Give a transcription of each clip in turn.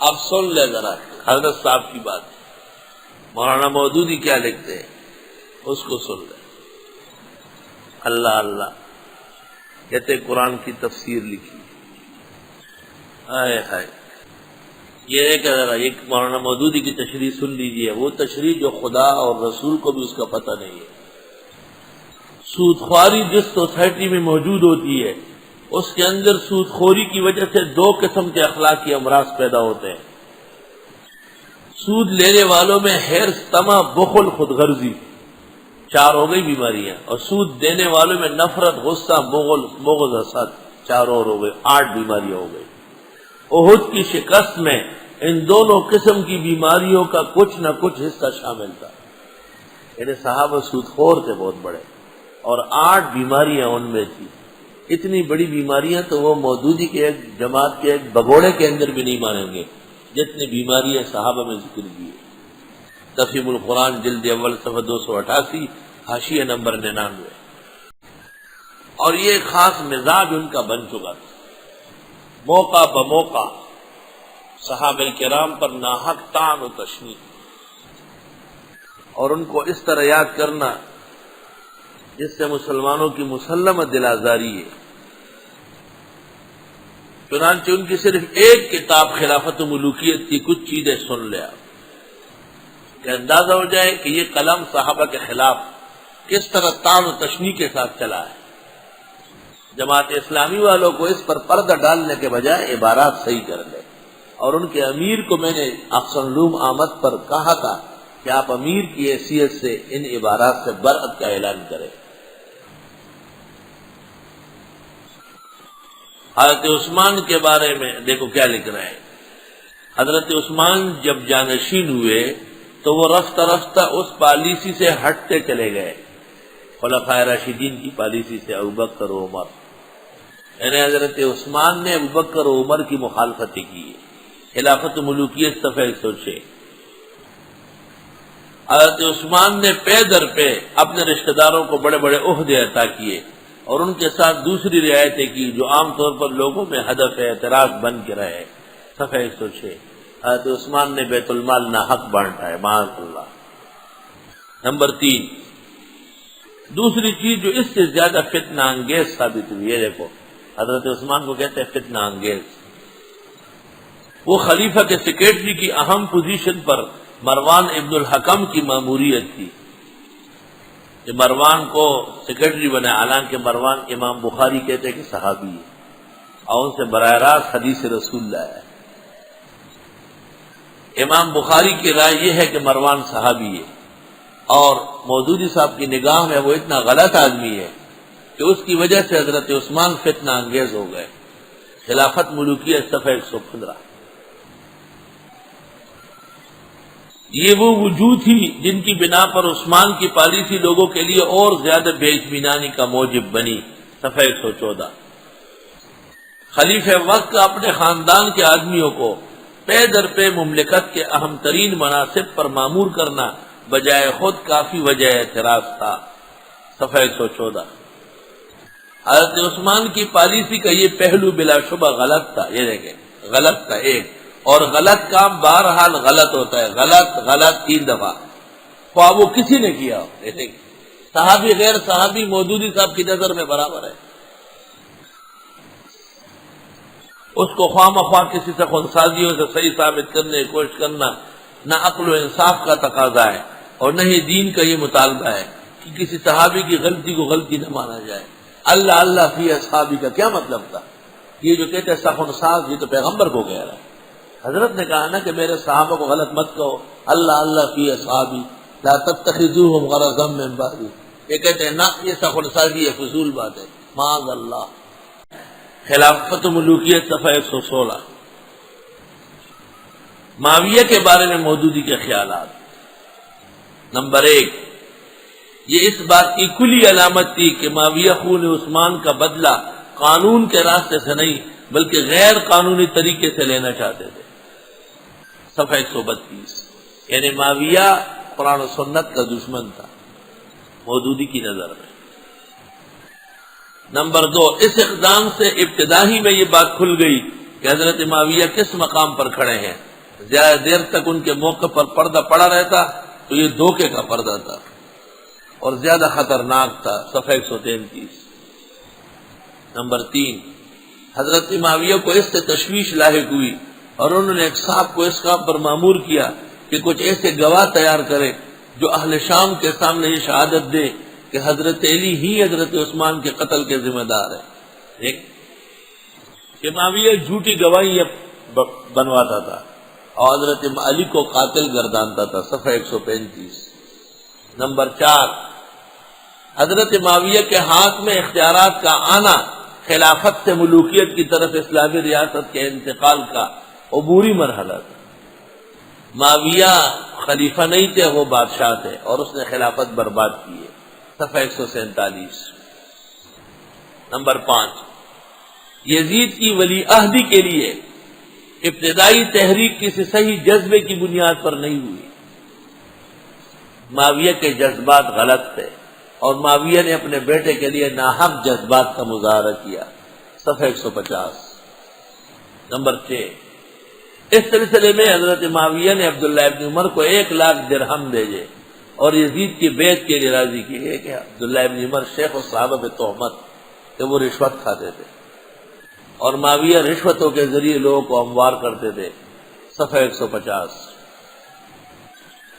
اب سن لے ذرا حضرت صاحب کی بات، مولانا مودودی کیا لکھتے ہیں اس کو سن لے۔ اللہ اللہ کہتے قرآن کی تفسیر لکھی، آئے ہائے، یہ ہے کہ ذرا ایک مولانا مودودی کی تشریح سن لیجئے، وہ تشریح جو خدا اور رسول کو بھی اس کا پتہ نہیں ہے۔ سود خواری جس سوسائٹی میں موجود ہوتی ہے اس کے اندر سود خوری کی وجہ سے دو قسم کے اخلاقی امراض پیدا ہوتے ہیں۔ سود لینے والوں میں حرص، طمع، بخل، خود غرضی، 4 ہو گئی بیماریاں، اور سود دینے والوں میں نفرت، غصہ، بغض، حسد، 4 اور ہو گئے، 8 بیماریاں ہو گئی۔ احد کی شکست میں ان دونوں قسم کی بیماریوں کا کچھ نہ کچھ حصہ شامل تھا، یعنی صحابہ سود خور تھے بہت بڑے، اور 8 بیماریاں ان میں تھی۔ اتنی بڑی بیماریاں تو وہ مودودی کے ایک جماعت کے ایک بگوڑے کے اندر بھی نہیں مانیں گے جتنی بیماریاں صحابہ میں ذکر کی ہے۔ تفہیم القرآن جلد اول صفحہ 288، حاشیہ نمبر 99۔ اور یہ خاص مزاج ان کا بن چکا تھا، موقع بموقع صحابہ کرام پر ناحق طعن و تشنیع، اور ان کو اس طرح یاد کرنا جس سے مسلمانوں کی مسلمہ دل آزاری ہے۔ چنانچہ ان کی صرف ایک کتاب خلافت و ملوکیت کی کچھ چیزیں سن لیا کہ اندازہ ہو جائے کہ یہ قلم صحابہ کے خلاف کس طرح طعن و تشنیع کے ساتھ چلا ہے۔ جماعت اسلامی والوں کو اس پر پردہ ڈالنے کے بجائے عبارات صحیح کر لے، اور ان کے امیر کو میں نے احسن علوم آمد پر کہا تھا کہ آپ امیر کی حیثیت سے ان عبارات سے برأت کا اعلان کریں۔ حضرت عثمان کے بارے میں دیکھو کیا لکھ رہے ہیں۔ حضرت عثمان جب جانشین ہوئے تو وہ رفتہ رفتہ اس پالیسی سے ہٹتے چلے گئے، خلفائے راشدین کی پالیسی سے، ابوبکر و عمر، یعنی حضرت عثمان نے ابوبکر و عمر کی مخالفت کی ہے۔ خلافت و ملوکیت صفحہ 106۔ حضرت عثمان نے پے در پے اپنے رشتہ داروں کو بڑے بڑے عہدے عطا کیے، اور ان کے ساتھ دوسری رعایتیں کی جو عام طور پر لوگوں میں ہدف اعتراض بن کے رہے، صفحہ 106۔ حضرت عثمان نے بیت المال ناحق بانٹا ہے، معاذ اللہ۔ نمبر 3، دوسری چیز جو اس سے زیادہ فتنہ انگیز ثابت ہوئی ہے، دیکھو حضرت عثمان کو کہتے ہیں فتنہ انگیز، وہ خلیفہ کے سیکریٹری کی اہم پوزیشن پر مروان ابن الحکم کی ماموریت تھی کہ مروان کو سیکریٹری بنا، حالانکہ مروان امام بخاری کہتے ہیں کہ صحابی ہے، اور ان سے براہ راست حدیث رسول لایا ہے۔ امام بخاری کی رائے یہ ہے کہ مروان صحابی ہے، اور مودودی صاحب کی نگاہ میں وہ اتنا غلط آدمی ہے کہ اس کی وجہ سے حضرت عثمان فتنہ انگیز ہو گئے۔ خلافت ملوکیت صفحہ 115۔ یہ وہ وجوہ تھی جن کی بنا پر عثمان کی پالیسی لوگوں کے لیے اور زیادہ بے اطمینانی کا موجب بنی، صفحہ 114۔ خلیفہ وقت اپنے خاندان کے آدمیوں کو پے در پے مملکت کے اہم ترین مناصب پر مامور کرنا بجائے خود کافی وجہ اعتراض تھا، صفحہ 114۔ حضرت عثمان کی پالیسی کا یہ پہلو بلا شبہ غلط تھا، یہ دیکھیں غلط تھا ایک، اور غلط کام بہرحال غلط ہوتا ہے، غلط غلط 3 دفعہ، خواہ وہ کسی نے کیا ہو، صحابی غیر صحابی مودودی صاحب کی نظر میں برابر ہے، اس کو خواہ مخواہ کسی سے خونسازیوں سے صحیح ثابت کرنے کی کوشش کرنا نہ عقل و انصاف کا تقاضا ہے، اور نہ ہی دین کا یہ مطالبہ ہے کہ کسی صحابی کی غلطی کو غلطی نہ مانا جائے۔ اللہ اللہ فی اصحابی کا کیا مطلب تھا؟ یہ جو کہتے ہیں سخن ساز، یہ تو پیغمبر کو کہہ رہا ہے۔ حضرت نے کہا نا کہ میرے صحابہ کو غلط مت کہو، اللہ اللہ فی اصحابی لا تتخذوهم غرضا من بعدی، یہ کہتے ہیں نا یہ سخن سازی ہے، فضول بات ہے، معاذ اللہ۔ خلافت و ملوکیت صفحہ 116۔ معاویہ کے بارے میں مودودی کے خیالات۔ نمبر 1، یہ اس بات کی کلی علامت تھی کہ معاویہ خون عثمان کا بدلہ قانون کے راستے سے نہیں بلکہ غیر قانونی طریقے سے لینا چاہتے تھے، صفحہ 132۔ یعنی معاویہ قرآن و سنت کا دشمن تھا مودودی کی نظر میں۔ نمبر 2، اس اقدام سے ابتدا ہی میں یہ بات کھل گئی کہ حضرت معاویہ کس مقام پر کھڑے ہیں زیادہ دیر تک ان کے موقع پر پردہ پڑا رہتا تو یہ دھوکے کا پردہ تھا اور زیادہ خطرناک تھا. صفحہ 133. نمبر 3، حضرت معاویہ کو اس سے تشویش لاحق ہوئی اور انہوں نے ایک صاحب کو اس کام پر مامور کیا کہ کچھ ایسے گواہ تیار کرے جو اہل شام کے سامنے یہ شہادت دے کہ حضرت علی ہی حضرت عثمان کے قتل کے ذمہ دار ہے. ایک کہ معاویہ جھوٹی گواہی بنواتا تھا اور حضرت علی کو قاتل گردانتا تھا. صفحہ 135. نمبر 4، حضرت معاویہ کے ہاتھ میں اختیارات کا آنا خلافت سے ملوکیت کی طرف اسلامی ریاست کے انتقال کا عبوری مرحلہ تھا. معاویہ خلیفہ نہیں تھے، وہ بادشاہ تھے اور اس نے خلافت برباد کی ہے. صفحہ 147. نمبر 5، یزید کی ولی عہدی کے لیے ابتدائی تحریک کسی صحیح جذبے کی بنیاد پر نہیں ہوئی. معاویہ کے جذبات غلط تھے اور معاویہ نے اپنے بیٹے کے لیے ناحق جذبات کا مظاہرہ کیا. صفحہ 150. نمبر 6، اس سلسلے میں حضرت معاویہ نے عبداللہ ابن عمر کو 1,00,000 درہم بھیجے اور یزید کی بیعت کے لیے راضی کیے کہ عبداللہ ابن عمر شیخ الصحابہ پہ تہمت کہ وہ رشوت کھاتے تھے اور معاویہ رشوتوں کے ذریعے لوگوں کو ہموار کرتے تھے. صفحہ 150.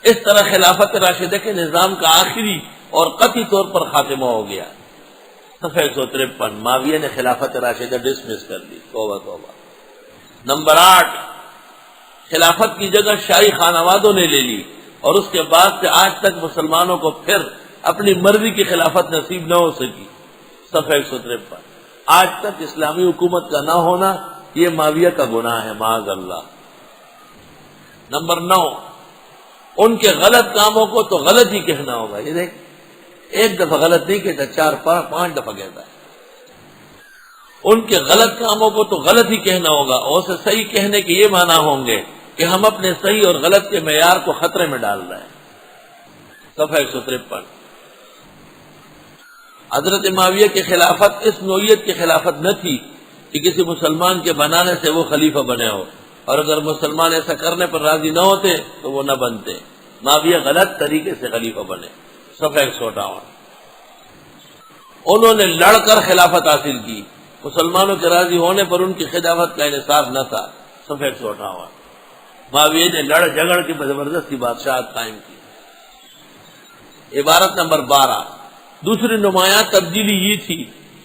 اس طرح خلافت راشدہ کے نظام کا آخری اور قطعی طور پر خاتمہ ہو گیا. صفحہ 153. معاویہ نے خلافت راشدہ ڈسمس کر دی. توبہ توبہ. نمبر 8، خلافت کی جگہ شاہی خانوادوں نے لے لی اور اس کے بعد سے آج تک مسلمانوں کو پھر اپنی مرضی کی خلافت نصیب نہ ہو سکی. صفحہ 153. آج تک اسلامی حکومت کا نہ ہونا یہ معاویہ کا گناہ ہے، معاذ اللہ. نمبر 9، ان کے غلط کاموں کو تو غلط ہی کہنا ہوگا. یہ دیکھ، ایک دفعہ غلط نہیں کہتا، 4-5 دفعہ کہتا ہے. ان کے غلط کاموں کو تو غلط ہی کہنا ہوگا اور اسے صحیح کہنے کے یہ معنی ہوں گے کہ ہم اپنے صحیح اور غلط کے معیار کو خطرے میں ڈال رہے ہیں. صفحہ 153. حضرت معاویہ کی خلافت اس نوعیت کی خلافت نہ تھی کہ کسی مسلمان کے بنانے سے وہ خلیفہ بنے ہو، اور اگر مسلمان ایسا کرنے پر راضی نہ ہوتے تو وہ نہ بنتے. معاویہ غلط طریقے سے خلیفہ بنے. صفحہ 158. انہوں نے لڑ کر خلافت حاصل کی، مسلمانوں کے راضی ہونے پر ان کی خلافت کا انحصار نہ تھا. صفحہ 158. معاویہ نے لڑ جھگڑ کی زبردستی بادشاہت قائم کی. عبارت نمبر 12، دوسری نمایاں تبدیلی یہ تھی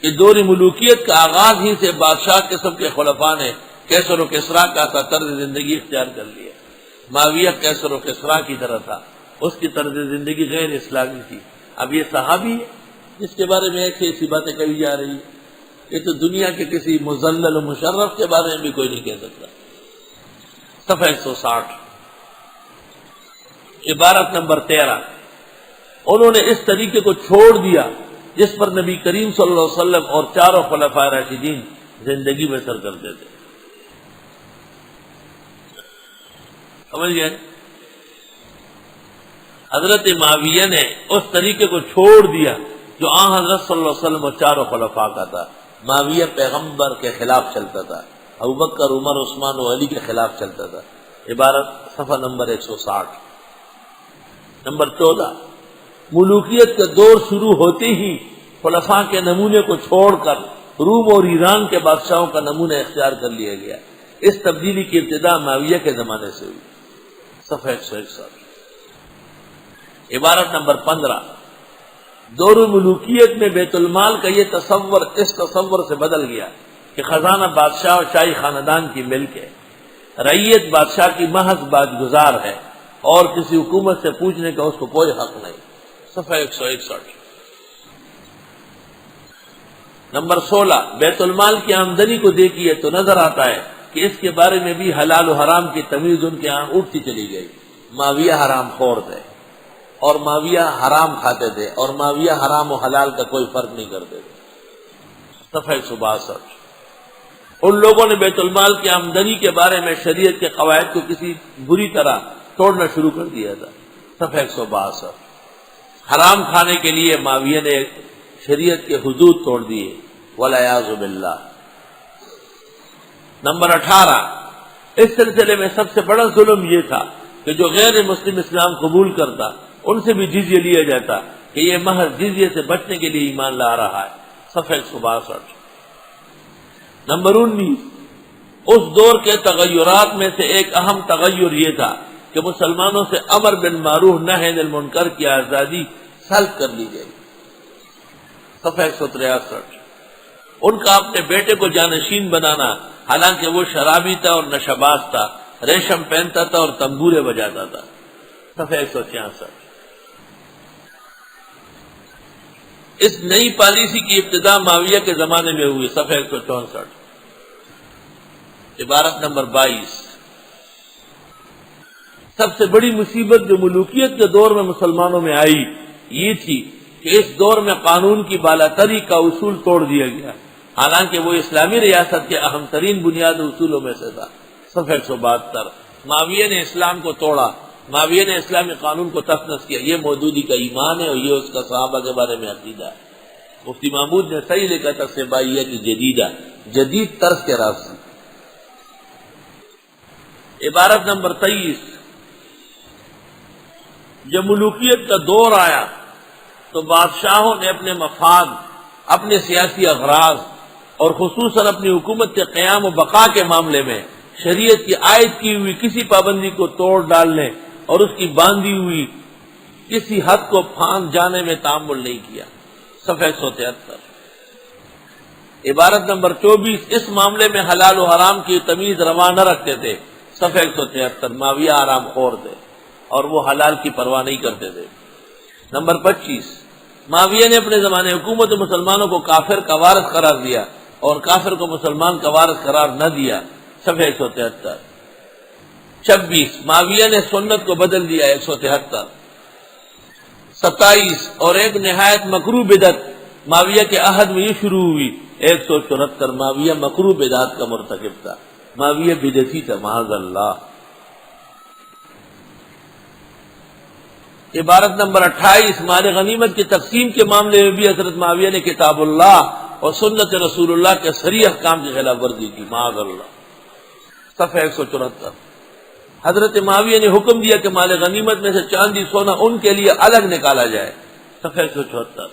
کہ دور ملوکیت کا آغاز ہی سے بادشاہ قسم کے خلفاء نے کیسر و کسریٰ کا طرز زندگی اختیار کر لیا. معاویہ کیسر و کسریٰ کی طرح تھا، اس کی طرز زندگی غیر اسلامی تھی. اب یہ صحابی ہے جس کے بارے میں ایسی باتیں کہی جا رہی ہیں، یہ تو دنیا کے کسی مذلل و مشرف کے بارے میں بھی کوئی نہیں کہہ سکتا. صفحہ 160. عبارت نمبر 13، انہوں نے اس طریقے کو چھوڑ دیا جس پر نبی کریم صلی اللہ علیہ وسلم اور چاروں خلفائے راشدین زندگی بسر کرتے تھے. سمجھ گئے؟ حضرت معاویہ نے اس طریقے کو چھوڑ دیا جو آن حضرت صلی اللہ علیہ وسلم اور چاروں خلفاء کا تھا. معاویہ پیغمبر کے خلاف چلتا تھا، ابوبکر، عمر، عثمان و علی کے خلاف چلتا تھا. عبارت صفحہ نمبر 160. نمبر 14، ملوکیت کا دور شروع ہوتے ہی خلفاء کے نمونے کو چھوڑ کر روم اور ایران کے بادشاہوں کا نمونہ اختیار کر لیا گیا. اس تبدیلی کی ابتدا معاویہ کے زمانے سے ہوئی. صفحہ 161. عبارت نمبر 15، دور ملوکیت میں بیت المال کا یہ تصور اس تصور سے بدل گیا کہ خزانہ بادشاہ اور شاہی خاندان کی ملک ہے، رعیت بادشاہ کی محض باجگزار ہے اور کسی حکومت سے پوچھنے کا اس کو کوئی حق نہیں. صفحہ 161. نمبر 16، بیت المال کی آمدنی کو دیکھیے تو نظر آتا ہے کہ اس کے بارے میں بھی حلال و حرام کی تمیز ان کے ہاں اٹھتی چلی گئی. معاویہ حرام خور تھے اور معاویہ حرام کھاتے تھے اور معاویہ حرام و حلال کا کوئی فرق نہیں کرتے تھے. صفحہ 162. ان لوگوں نے بیت المال کی آمدنی کے بارے میں شریعت کے قواعد کو کسی بری طرح توڑنا شروع کر دیا تھا. صفحہ 162. حرام کھانے کے لیے معاویہ نے شریعت کے حدود توڑ دیے، والعیاذ باللہ. نمبر 18، اس سلسلے میں سب سے بڑا ظلم یہ تھا کہ جو غیر مسلم اسلام قبول کرتا ان سے بھی جزیہ لیا جاتا کہ یہ محض جزیے سے بچنے کے لیے ایمان لا رہا ہے. صفحہ 162. نمبر 19، اس دور کے تغیرات میں سے ایک اہم تغیر یہ تھا کہ مسلمانوں سے امر بالمعروف نہی عن المنکر کی آزادی سلب کر لی گئی. صفحہ 163. ان کا اپنے بیٹے کو جانشین بنانا، حالانکہ وہ شرابی تھا اور نشہباز تھا، ریشم پہنتا تھا اور تنبورے بجاتا تھا. صفحہ 166. اس نئی پالیسی کی ابتدا معاویہ کے زمانے میں ہوئی. صفحہ 164. عبارت نمبر 22. سب سے بڑی مصیبت جو ملوکیت کے دور میں مسلمانوں میں آئی یہ تھی کہ اس دور میں قانون کی بالاتری کا اصول توڑ دیا گیا، حالانکہ وہ اسلامی ریاست کے اہم ترین بنیادی اصولوں میں سے تھا. صفحہ 172. معاویہ نے اسلام کو توڑا، معاویہ نے اسلامی قانون کو تفنس کیا. یہ مودودی کا ایمان ہے اور یہ اس کا صحابہ کے بارے میں عقیدہ ہے. مفتی محمود نے صحیح لکھا تھا سبائیت جدیدہ، جدید طرز کے راستے. عبارت نمبر 23. جب ملوکیت کا دور آیا تو بادشاہوں نے اپنے مفاد، اپنے سیاسی اغراض اور خصوصاً اپنی حکومت کے قیام و بقا کے معاملے میں شریعت کی عائد کی ہوئی کسی پابندی کو توڑ ڈالنے اور اس کی باندھی ہوئی کسی حد کو پھاند جانے میں تامل نہیں کیا. صفحہ 173. عبارت نمبر 24. اس معاملے میں حلال و حرام کی تمیز روا نہ رکھتے تھے. صفحہ 173. معاویہ آرام خور تھے اور وہ حلال کی پرواہ نہیں کرتے تھے. نمبر 25. معاویہ نے اپنے زمانے حکومت مسلمانوں کو کافر کا وارث قرار دیا اور کافر کو مسلمان کا وارث قرار نہ دیا. صفحہ 173. 26. معاویہ نے سنت کو بدل دیا. 173. 27. اور ایک نہایت مکروہ بدعت معاویہ کے عہد میں یہ شروع ہوئی. 174. معاویہ مکروہ بدعت کا مرتکب تھا، معاویہ بدعتی تھا معاذ اللہ. عبارت نمبر 28. مال غنیمت کی تقسیم کے معاملے میں بھی حضرت معاویہ نے کتاب اللہ اور سنت رسول اللہ کے صریح احکام کی خلاف ورزی کی معاذ اللہ. صفحہ 174. حضرت معاویہ نے حکم دیا کہ مال غنیمت میں سے چاندی سونا ان کے لیے الگ نکالا جائے. صفحہ 174.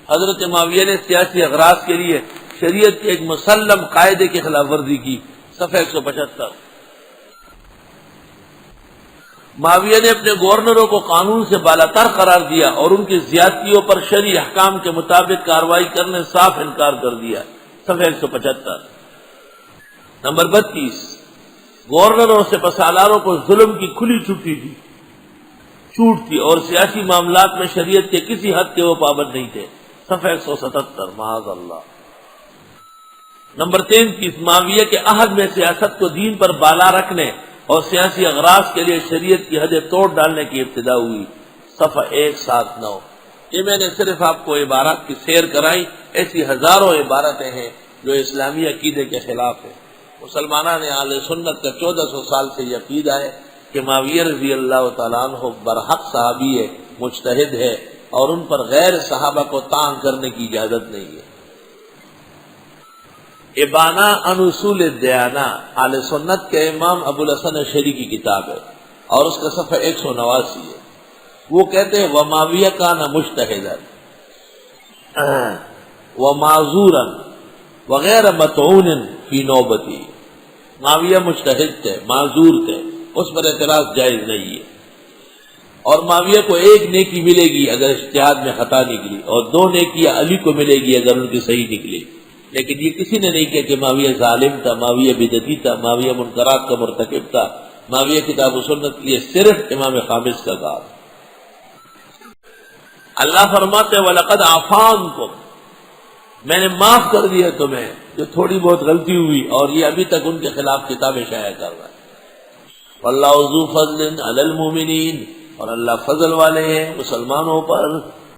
حضرت معاویہ نے سیاسی اغراض کے لیے شریعت کے ایک مسلم قاعدے کی خلاف ورزی کی. صفحہ 175. معاویہ نے اپنے گورنروں کو قانون سے بالاتر قرار دیا اور ان کی زیادتیوں پر شرعی احکام کے مطابق کارروائی کرنے صاف انکار کر دیا. صفحہ 175. نمبر 32. گورنروں سے سالاروں کو ظلم کی کھلی چھوٹ تھی اور سیاسی معاملات میں شریعت کے کسی حد کے وہ پابند نہیں تھے. صفحہ 177. معاذ اللہ. نمبر 33. معاویہ کے عہد میں سیاست کو دین پر بالا رکھنے اور سیاسی اغراض کے لیے شریعت کی حدیں توڑ ڈالنے کی ابتدا ہوئی. صفحہ 179. یہ میں نے صرف آپ کو عبارات کی سیر کرائی، ایسی ہزاروں عبارتیں ہیں جو اسلامی عقیدے کے خلاف ہیں. مسلمانان اہل سنت کا 1400 سال سے یہ عقیدہ ہے کہ معاویہ رضی اللہ تعالیٰ عنہ برحق صحابی ہے، مجتہد ہے اور ان پر غیر صحابہ کو طعن کرنے کی اجازت نہیں ہے. ابانہ عن اصول الدیانہ اہل سنت کے امام ابو الحسن اشعری کی کتاب ہے اور اس کا صفحہ 189 ہے. وہ کہتے ہیں ومعاویہ کان مجتہدا ومعذورا وغیر مطعون فی نوبتی. معاویہ مجتہد تھے، معذور تھے، اس پر اعتراض جائز نہیں ہے. اور معاویہ کو ایک نیکی ملے گی اگر اجتہاد میں خطا نکلی اور 2 نیکیاں علی کو ملے گی اگر ان کی صحیح نکلی. لیکن یہ کسی نے نہیں کہا کہ معاویہ ظالم تھا، معاویہ بدعتی تھا، معاویہ منکرات کا مرتکب تھا. معاویہ کتاب و سنت کے لیے صرف امام خامس کا کام. اللہ فرماتے ہیں وَلَقَدْ عَفَانْكُمْ، میں نے معاف کر دیا تمہیں جو تھوڑی بہت غلطی ہوئی، اور یہ ابھی تک ان کے خلاف کتابیں شائع کر رہا ہے. وَاللَّهُ ذُو فَضْلٍ عَلَى الْمُؤْمِنِينَ، اور اللہ فضل والے ہیں مسلمانوں پر.